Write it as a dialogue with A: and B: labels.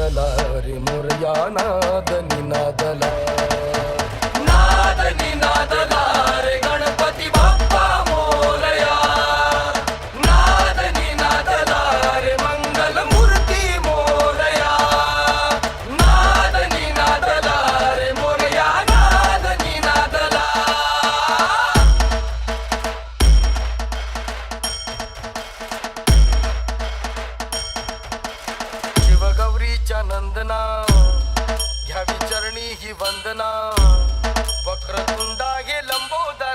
A: निनादला रे मोरया नाद निनादला रे गणपती बाप्पा मोरया नाद निनादला रे मंगल मूर्ती मोरया नाद निनादला रे मोरया नाद निनादला शिवगौरीच्या नंदना घ्यावी चरणी ही वंदना वक्रतुंडा हे लंबोदर